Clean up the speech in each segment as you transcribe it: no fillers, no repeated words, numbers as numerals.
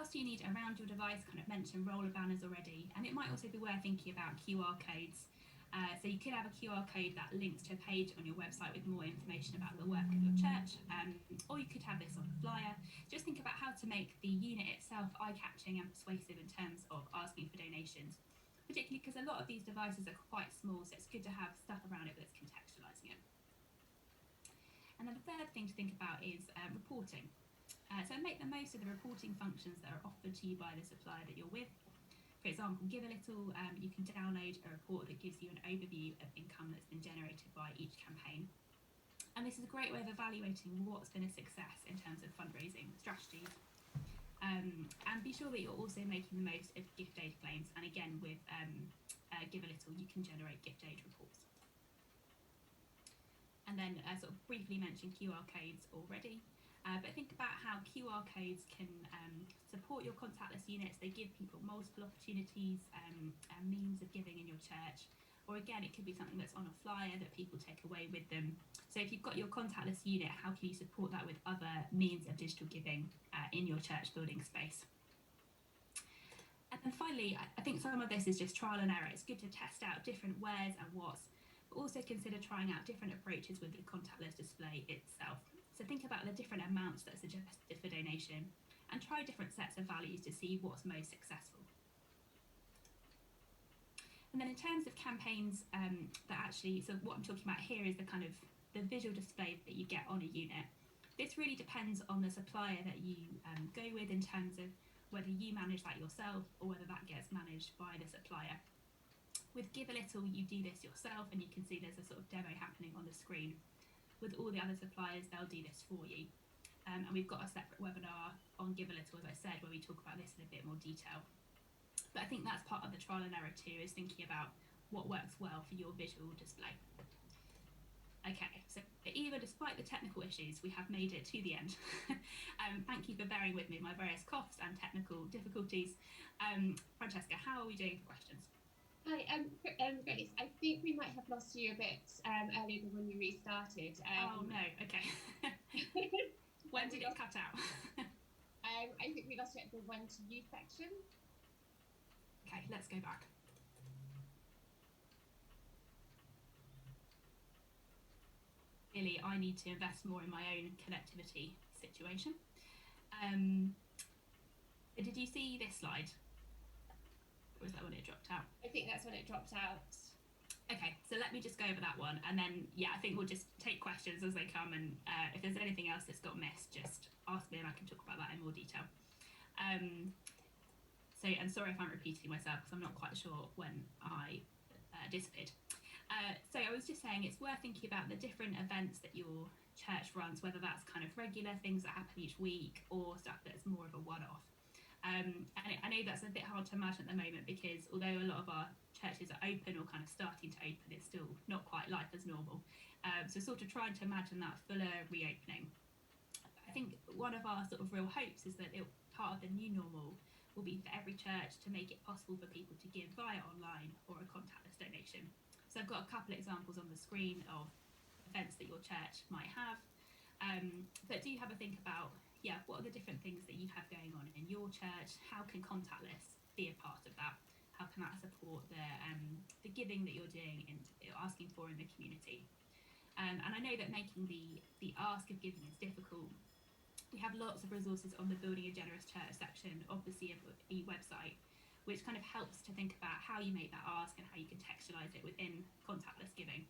else do you need around your device? Kind of mentioned roller banners already, and it might also be worth thinking about QR codes. So you could have a QR code that links to a page on your website with more information about the work of your church, or you could have this on a flyer. Just think about how to make the unit itself eye-catching and persuasive in terms of asking for donations, particularly because a lot of these devices are quite small, so it's good to have stuff around it that's contextualising it. And then the third thing to think about is reporting. So make the most of the reporting functions that are offered to you by the supplier that you're with. For example, Give a Little, you can download a report that gives you an overview of income that's been generated by each campaign. And this is a great way of evaluating what's been a success in terms of fundraising strategies. And be sure that you're also making the most of gift aid claims. And again, with Give a Little, you can generate gift aid reports. And then sort of briefly mention QR codes already. But think about how QR codes can support your contactless units. They give people multiple opportunities and means of giving in your church. Or again, it could be something that's on a flyer that people take away with them. So if you've got your contactless unit, how can you support that with other means of digital giving in your church building space? And then finally, I think some of this is just trial and error. It's good to test out different wheres and whats, but also consider trying out different approaches with the contactless display itself. So think about the different amounts that are suggested for donation and try different sets of values to see what's most successful. And then in terms of campaigns that actually, so what I'm talking about here is the kind of the visual display that you get on a unit. This really depends on the supplier that you go with in terms of whether you manage that yourself or whether that gets managed by the supplier. With Give a Little, you do this yourself and you can see there's a sort of demo happening on the screen. With all the other suppliers, they'll do this for you. And we've got a separate webinar on Give a Little, as I said, where we talk about this in a bit more detail. But I think that's part of the trial and error too, is thinking about what works well for your visual display. Okay, so even despite the technical issues, we have made it to the end. Thank you for bearing with me my various coughs and technical difficulties. Francesca, how are we doing for questions? Hi, Grace. I think we might have lost you a bit earlier than when you restarted. Oh no, okay. When did it cut out? I think we lost you at the when to use section. Okay, let's go back. Clearly, I need to invest more in my own connectivity situation. Did you see this slide? Or was that when it dropped out? I think that's when it dropped out. Okay, so let me just go over that one, and then I think we'll just take questions as they come, and if there's anything else that's got missed, just ask me and I can talk about that in more detail. So, and sorry if I'm repeating myself because I'm not quite sure when I disappeared. So I was just saying it's worth thinking about the different events that your church runs, whether that's kind of regular things that happen each week or stuff that's more of a one-off. And I know that's a bit hard to imagine at the moment because although a lot of our churches are open or kind of starting to open, it's still not quite life as normal. So sort of trying to imagine that fuller reopening. I think one of our sort of real hopes is that part of the new normal will be for every church to make it possible for people to give via online or a contactless donation. So I've got a couple of examples on the screen of events that your church might have. But do have a think about, what are the different things that you have going on in your church? How can contactless be a part of that? How can that support the giving that you're doing and asking for in the community? And I know that making the ask of giving is difficult. We have lots of resources on the Building a Generous Church section of the CFE website, which kind of helps to think about how you make that ask and how you contextualise it within contactless giving.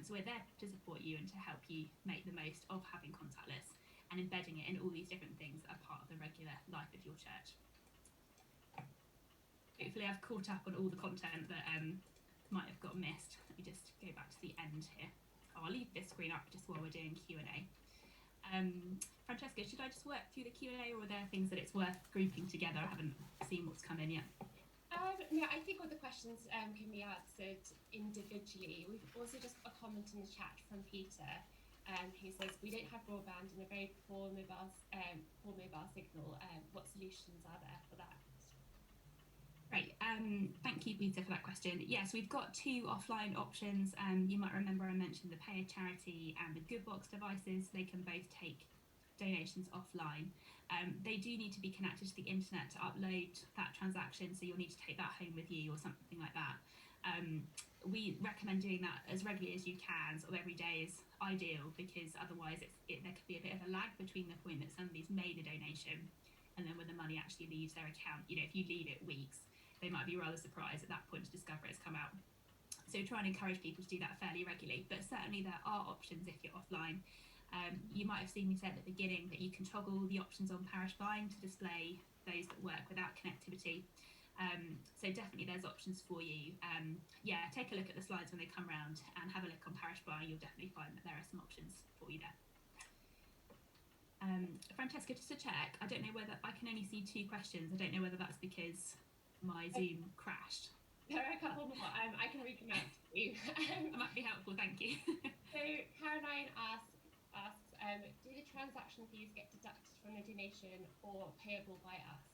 So we're there to support you and to help you make the most of having contactless and embedding it in all these different things that are part of the regular life of your church. Hopefully I've caught up on all the content that might have got missed. Let me just go back to the end here. I'll leave this screen up just while we're doing Q&A. Francesca, should I just work through the Q&A or are there things that it's worth grouping together? I haven't seen what's come in yet. Yeah, I think all the questions can be answered individually. We've also just got a comment in the chat from Peter who says, we don't have broadband and a very poor mobile signal. What solutions are there for that? Great, thank you Peter for that question. Yes, we've got two offline options. You might remember I mentioned the Pay a Charity and the Good Box devices. They can both take donations offline. They do need to be connected to the internet to upload that transaction, so you'll need to take that home with you or something like that. We recommend doing that as regularly as you can, sort of every day is ideal, because otherwise there could be a bit of a lag between the point that somebody's made a donation and then when the money actually leaves their account. You know, if you leave it weeks, they might be rather surprised at that point to discover it's come out. So try and encourage people to do that fairly regularly, but certainly there are options if you're offline. You might have seen me say at the beginning that you can toggle the options on Parish Buying to display those that work without connectivity. So definitely there's options for you. Yeah, take a look at the slides when they come around and have a look on Parish Buying. You'll definitely find that there are some options for you there. Francesca, just to check, I don't know whether I can only see 2 questions. I don't know whether that's because my Zoom crashed. There are a couple more. I can read them out to you. That might be helpful, thank you. So Caroline asks, do the transaction fees get deducted from the donation or payable by us?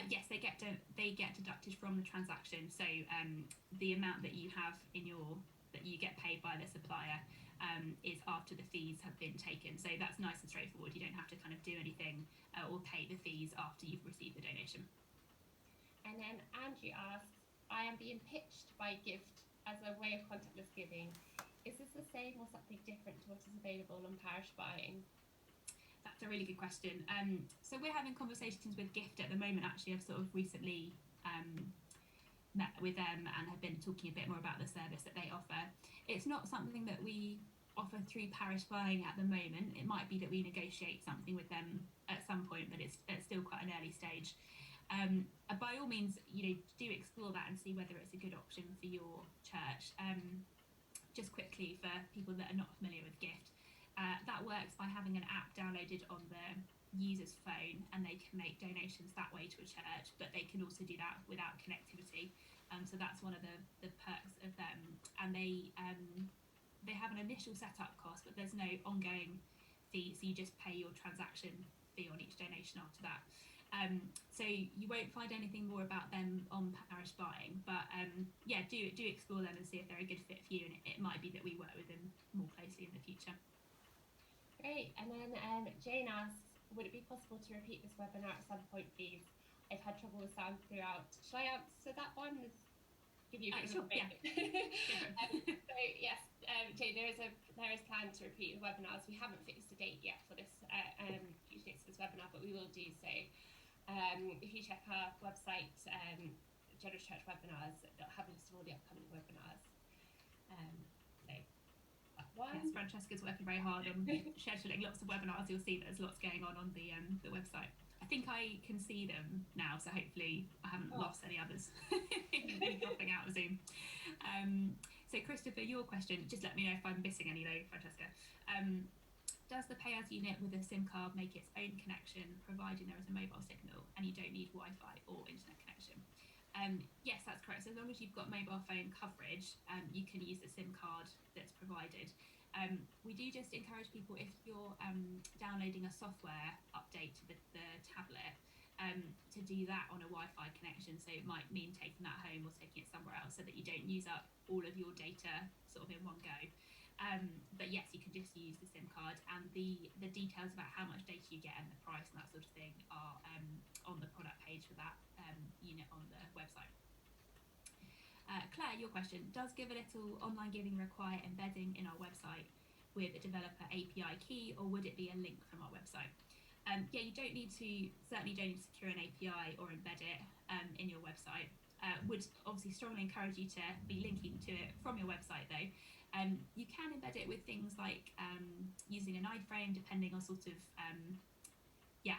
Yes, they get deducted from the transaction. So the amount that you have that you get paid by the supplier is after the fees have been taken. So that's nice and straightforward. You don't have to kind of do anything or pay the fees after you've received the donation. And then Andrew asks, I am being pitched by Gift as a way of contactless giving. Is this the same or something different to what is available on Parish Buying? That's a really good question. So we're having conversations with Gift at the moment. Actually, I've sort of recently met with them and have been talking a bit more about the service that they offer. It's not something that we offer through Parish Buying at the moment. It might be that we negotiate something with them at some point, but it's still quite an early stage. By all means, do explore that and see whether it's a good option for your church. Just quickly, for people that are not familiar with Gift, that works by having an app downloaded on the user's phone, and they can make donations that way to a church, but they can also do that without connectivity. So that's one of the perks of them. And they have an initial setup cost, but there's no ongoing fee, so you just pay your transaction fee on each donation after that. So you won't find anything more about them on Parish Buying, but yeah, do explore them and see if they're a good fit for you, and it might be that we work with them more closely in the future. Great. And then Jane asks, would it be possible to repeat this webinar at some point, please? I've had trouble with sound throughout. Shall I answer that one? Give you a bit of a break. So yes, Jane, there is plan to repeat the webinars. We haven't fixed a date yet for this webinar, but we will do so. If you check our website, Generous Church Webinars, they'll have a list of all the upcoming webinars. So that one. Yes, Francesca's working very hard on scheduling lots of webinars. You'll see there's lots going on the website. I think I can see them now, so hopefully I haven't lost any others dropping out of Zoom. So Christopher, your question, just let me know if I'm missing any though, Francesca. Does the pay as unit with a SIM card make its own connection, providing there is a mobile signal and you don't need Wi-Fi or internet connection? Yes, that's correct. So as long as you've got mobile phone coverage, you can use the SIM card that's provided. We do just encourage people, if you're downloading a software update to the tablet, to do that on a Wi-Fi connection. So it might mean taking that home or taking it somewhere else so that you don't use up all of your data sort of in one go. But yes, you can just use the SIM card, and the details about how much data you get and the price and that sort of thing are on the product page for that unit on the website. Claire, your question, does Give a Little online giving require embedding in our website with a developer API key, or would it be a link from our website? Yeah, you certainly don't need to secure an API or embed it in your website. Would obviously strongly encourage you to be linking to it from your website though. You can embed it with things like using an iframe, depending on sort of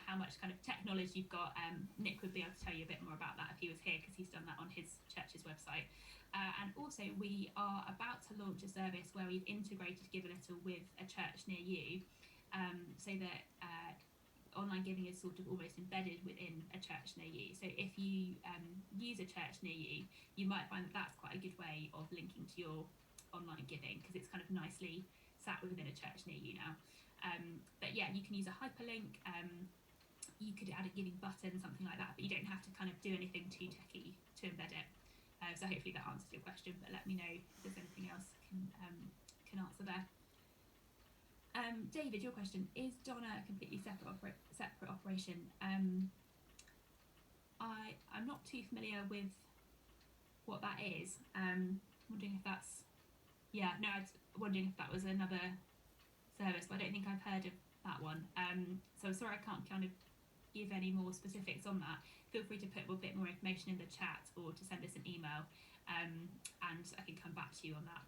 how much kind of technology you've got. Nick would be able to tell you a bit more about that if he was here, because he's done that on his church's website. And also we are about to launch a service where we've integrated Give a Little with a church near you, so that online giving is sort of almost embedded within a church near you. So if you use a church near you, you might find that that's quite a good way of linking to your online giving, because it's kind of nicely sat within a church near you now. But yeah, you can use a hyperlink. You could add a giving button, something like that, but you don't have to kind of do anything too techy to embed it. So hopefully that answers your question, but let me know if there's anything else can answer there. David, your question, is Donna a completely separate operation? I'm not too familiar with what that is. Wondering if that's, yeah, no, I was wondering if that was another service, but I don't think I've heard of that one. So I'm sorry I can't kind of give any more specifics on that. Feel free to put a bit more information in the chat or to send us an email, and I can come back to you on that.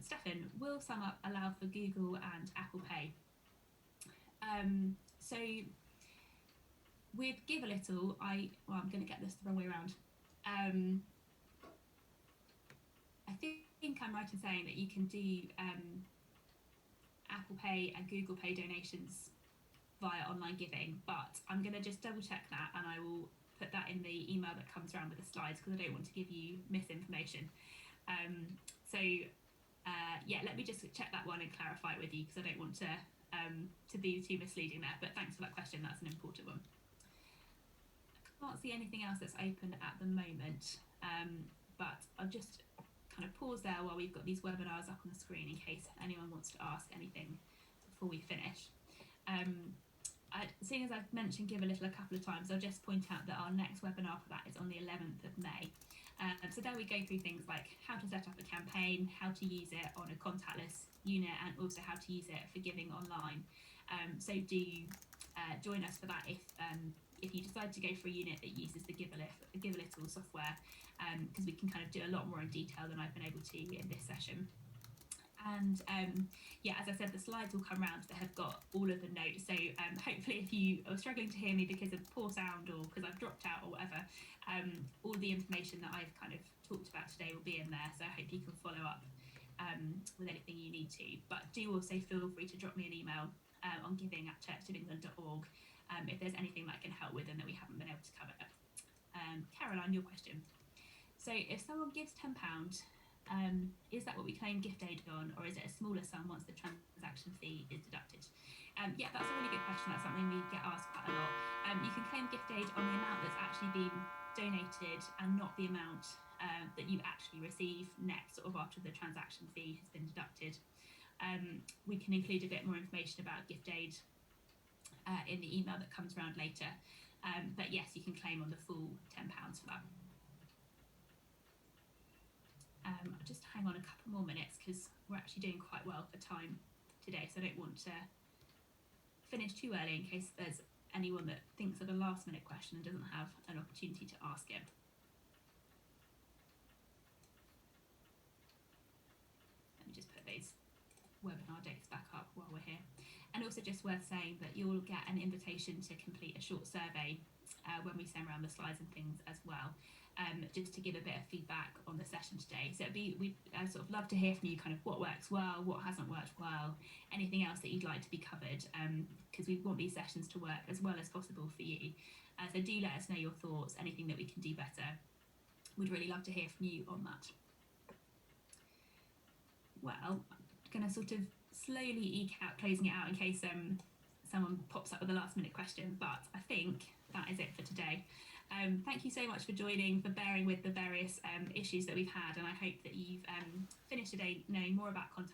Stefan, will SumUp allow for Google and Apple Pay? So with Give a Little, I'm going to get this the wrong way around. I think I'm right in saying that you can do Apple Pay and Google Pay donations via online giving, but I'm going to just double check that, and I will put that in the email that comes around with the slides, because I don't want to give you misinformation. Yeah, let me just check that one and clarify it with you, because I don't want to be too misleading there. But thanks for that question, that's an important one. I can't see anything else that's open at the moment, but I'll just kind of pause there while we've got these webinars up on the screen in case anyone wants to ask anything before we finish. Seeing as I've mentioned Give a Little a couple of times, I'll just point out that our next webinar for that is on the 11th of May. So there we go through things like how to set up a campaign, how to use it on a contactless unit, and also how to use it for giving online. So do join us for that if you decide to go for a unit that uses the Give a Little software, because we can kind of do a lot more in detail than I've been able to in this session. And yeah, as I said, the slides will come round that have got all of the notes. So hopefully if you are struggling to hear me because of poor sound or because I've dropped out or whatever, all the information that I've kind of talked about today will be in there. So I hope you can follow up with anything you need to. But do also feel free to drop me an email on giving@churchofengland.org if there's anything that I can help with and that we haven't been able to cover. Caroline, your question. So if someone gives £10, is that what we claim gift aid on, or is it a smaller sum once the transaction fee is deducted? Yeah, that's a really good question. That's something we get asked quite a lot. You can claim gift aid on the amount that's actually been donated and not the amount that you actually receive net sort of after the transaction fee has been deducted. We can include a bit more information about gift aid in the email that comes around later. But yes, you can claim on the full £10 for that. I'll just hang on a couple more minutes because we're actually doing quite well for time today, so I don't want to finish too early in case there's anyone that thinks of a last minute question and doesn't have an opportunity to ask it. Let me just put those webinar dates back up while we're here. And also just worth saying that you'll get an invitation to complete a short survey when we send around the slides and things as well, just to give a bit of feedback on the session today. So we'd sort of love to hear from you kind of what works well, what hasn't worked well, anything else that you'd like to be covered, because we want these sessions to work as well as possible for you. So do let us know your thoughts, anything that we can do better. We'd really love to hear from you on that. Well, I'm going to sort of slowly eke out closing it out in case someone pops up with a last minute question, but I think that is it for today. Thank you so much for joining, for bearing with the various issues that we've had, and I hope that you've finished today knowing more about contact